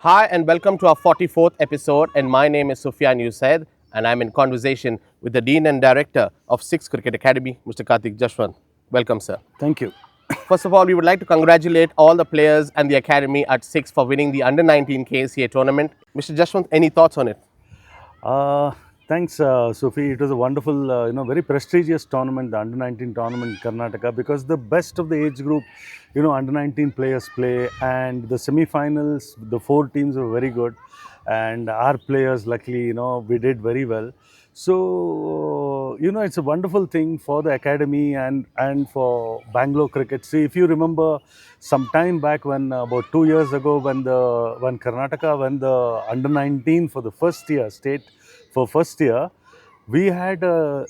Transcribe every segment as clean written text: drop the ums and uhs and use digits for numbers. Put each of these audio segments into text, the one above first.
Hi, and welcome to our 44th episode. And my name is Sufyan Yousaid, and I'm in conversation with the Dean and Director of Six Cricket Academy, Mr. Karthik Jeshwanth. Welcome, sir. Thank you. First of all, we would like to congratulate all the players and the Academy at Six for winning the Under 19 KCA tournament. Mr. Jeshwanth, any thoughts on it? Uh, Thanks, Sophie. It was a wonderful, very prestigious tournament, the Under 19 tournament in Karnataka, because the best of the age group, Under 19 players play, and the semi-finals, the four teams were very good, and our players, luckily, we did very well. So, it's a wonderful thing for the academy and for Bangalore cricket. See, if you remember, some time back when about 2 years ago, when Karnataka won the Under 19 for the first year state for first year, we had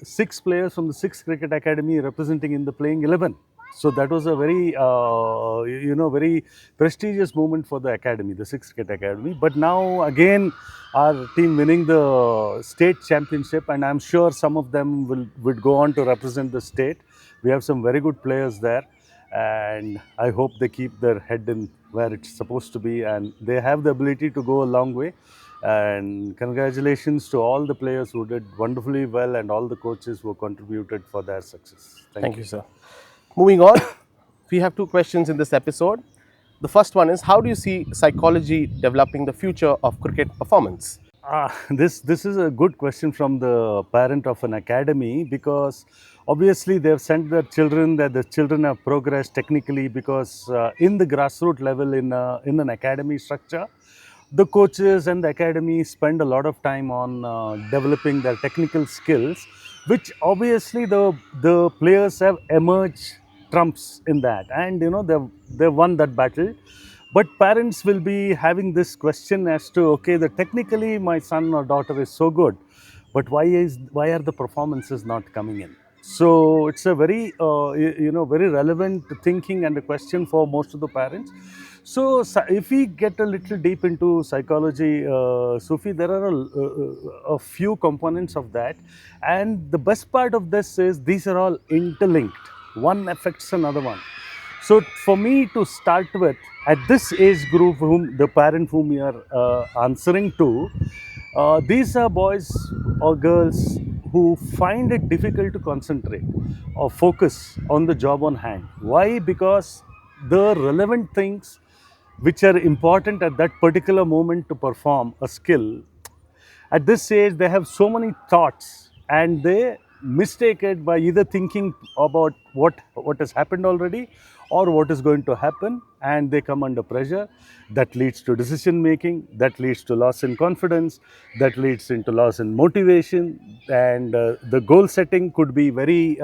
six players from the Six Cricket Academy representing in the playing 11. So that was a very, very prestigious moment for the academy, the Six Cricket Academy. But now again, our team winning the state championship, and I'm sure some of them would go on to represent the state. We have some very good players there, and I hope they keep their head in where it's supposed to be, and they have the ability to go a long way. And congratulations to all the players who did wonderfully well and all the coaches who contributed for their success. Thank Thank you. you, sir. Moving on, we have two questions in this episode. The first one is, how do you see psychology developing the future of cricket performance? This is a good question from the parent of an academy, because obviously they have sent their children, that the children have progressed technically, because in the grassroots level in an academy structure, the coaches and the academy spend a lot of time on developing their technical skills, which obviously the players have emerged trumps in that, and they've won that battle. But parents will be having this question as to, okay, the technically my son or daughter is so good, but why are the performances not coming in? So it's a very very relevant thinking and a question for most of the parents. So if we get a little deep into psychology, Sufi, there are a few components of that, and the best part of this is these are all interlinked. One affects another one. So for me to start with, at this age group, whom the parent whom you are answering to, these are boys or girls who find it difficult to concentrate or focus on the job on hand. Why? Because the relevant things which are important at that particular moment to perform a skill, at this stage they have so many thoughts, and they mistake it by either thinking about what has happened already or what is going to happen, and they come under pressure. That leads to decision making, that leads to loss in confidence, that leads into loss in motivation, and the goal setting could be very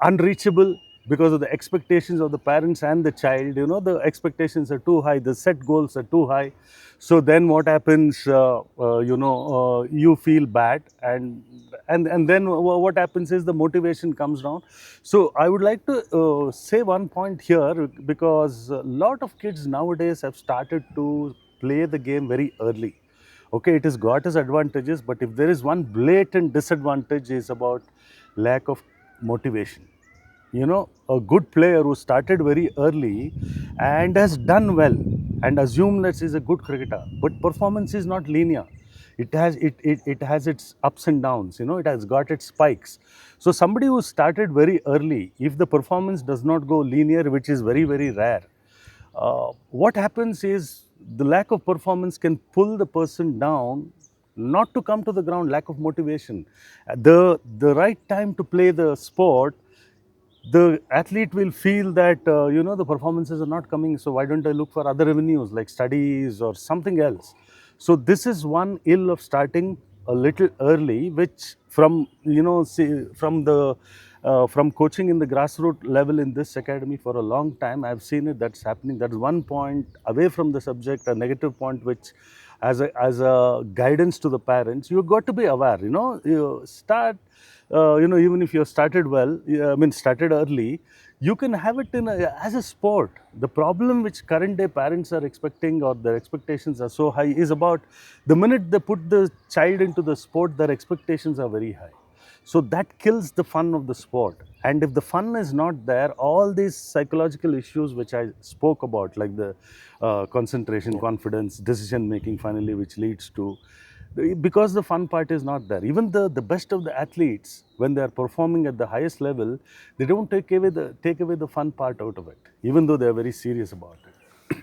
unreachable because of the expectations of the parents and the child. The expectations are too high, the set goals are too high. So then what happens, you feel bad, and then what happens is the motivation comes down. So I would like to say one point here, because a lot of kids nowadays have started to play the game very early. Okay, it has got its advantages, but if there is one blatant disadvantage, is about lack of motivation. A good player who started very early and has done well, and assume that he's a good cricketer, but performance is not linear. It has its ups and downs. It has got its spikes. So somebody who started very early, if the performance does not go linear, which is very very rare, what happens is the lack of performance can pull the person down, not to come to the ground. Lack of motivation. The right time to play the sport, the athlete will feel that the performances are not coming, so why don't I look for other avenues like studies or something else. So this is one ill of starting a little early, which from from coaching in the grassroots level in this academy for a long time, I've seen it, that's happening. That's one point away from the subject, a negative point, which as a guidance to the parents, you've got to be aware. You start, even if you started well, started early, you can have it as a sport. The problem which current day parents are expecting, or their expectations are so high, is about the minute they put the child into the sport, their expectations are very high. So that kills the fun of the sport. And if the fun is not there, all these psychological issues which I spoke about, like the concentration, confidence, decision making, finally, which leads to, because the fun part is not there. Even the best of the athletes, when they are performing at the highest level, they don't take away the fun part out of it, even though they are very serious about it.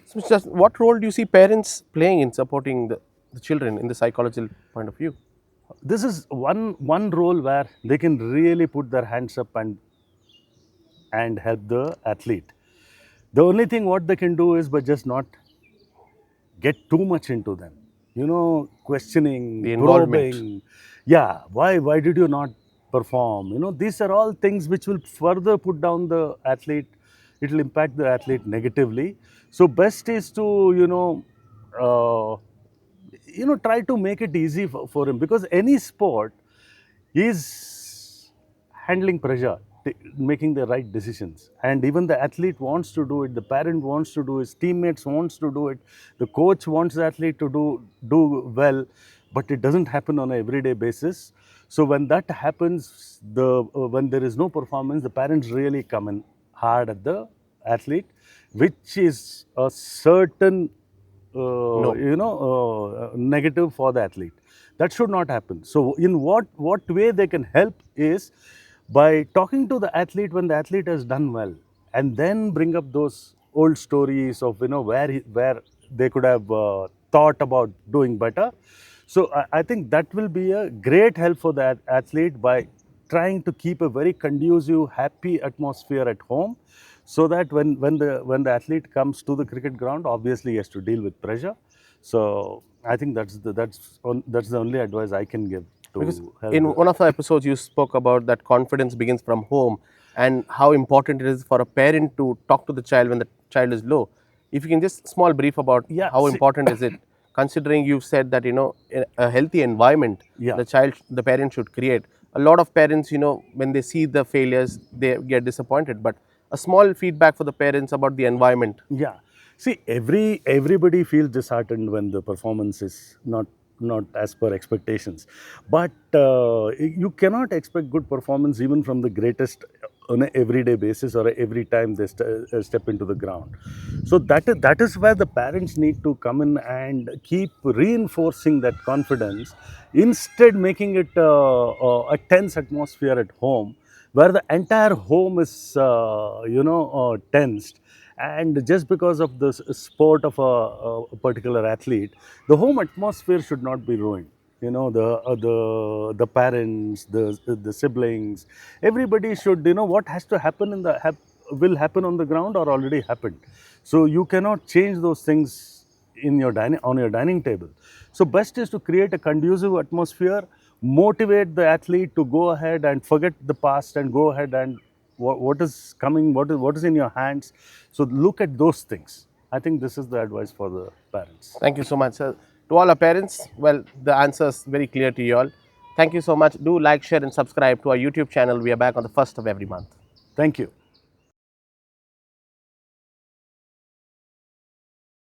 So, just what role do you see parents playing in supporting the children in the psychological point of view? This is one role where they can really put their hands up and help the athlete. The only thing what they can do is but just not get too much into them. Questioning, The involvement. probing. Yeah, why did you not perform? These are all things which will further put down the athlete. It will impact the athlete negatively. So best is to uh, try to make it easy for him, because any sport is handling pressure, making the right decisions, and even the athlete wants to do it, the parent wants to do it, his teammates wants to do it, the coach wants the athlete to do well, but it doesn't happen on an everyday basis. So when that happens, when there is no performance, the parents really come in hard at the athlete, which is a certain No. negative for the athlete. That should not happen. So in what way they can help is by talking to the athlete when the athlete has done well, and then bring up those old stories of where they could have thought about doing better. So I think that will be a great help for that athlete, by trying to keep a very conducive, happy atmosphere at home, so that when the athlete comes to the cricket ground, obviously he has to deal with pressure. So I think that's the only advice I can give Because to help in the. one of the episodes you spoke about that confidence begins from home and how important it is for a parent to talk to the child when the child is low. If you can just small brief about Yeah, how see, important is it, considering you've said that a healthy environment yeah. the parent should create. A lot of parents, when they see the failures, they get disappointed. But a small feedback for the parents about the environment. Yeah. See, everybody feels disheartened when the performance is not as per expectations. But you cannot expect good performance even from the greatest on an everyday basis, or every time they step into the ground. So that is where the parents need to come in and keep reinforcing that confidence, instead making it a tense atmosphere at home, where the entire home is tensed, and just because of the sport of a particular athlete, the home atmosphere should not be ruined. The parents, the siblings, everybody should, what has to happen will happen on the ground or already happened. So you cannot change those things on your dining table. So best is to create a conducive atmosphere, motivate the athlete to go ahead and forget the past and go ahead and what is coming, what is in your hands. So look at those things. I think this is the advice for the parents. Thank you so much, sir. To all our parents, well, the answer is very clear to you all. Thank you so much. Do like, share, and subscribe to our YouTube channel. We are back on the first of every month. Thank you.